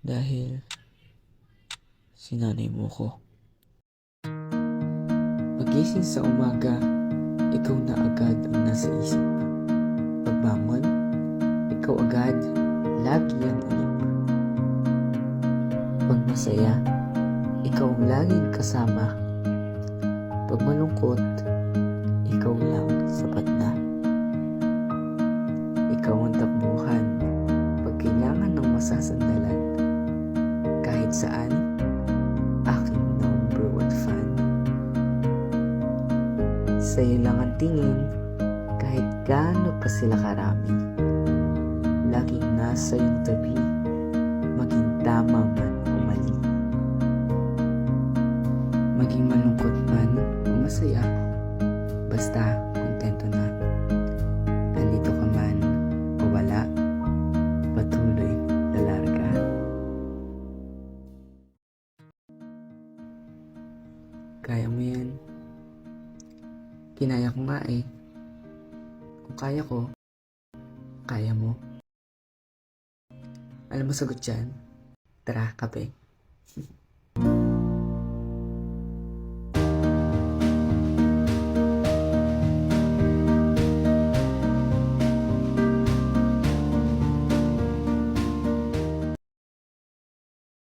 Dahil sinanay mo ko. Pagising sa umaga, ikaw na agad ang nasa isip. Pagbangon, ikaw agad, lagi ang alip. Pag masaya, ikaw ang laging kasama. Pag malungkot, ikaw lang sapat na. Ikaw ang takbuhan pag kailangan ng masasandalan. Kahit saan, aking number one fan. Sa'yo lang ang tingin kahit gaano pa sila karami. Laging nasa iyong tabi, maging tama man o mali. Maging malungkot man o masaya, basta kontento na. Nandito ka man o wala, patuloy lalarga. Kaya mo yan. Kinaya ko nga eh. Kung kaya ko, kaya mo. Alam mo sagot dyan? Tara, kape.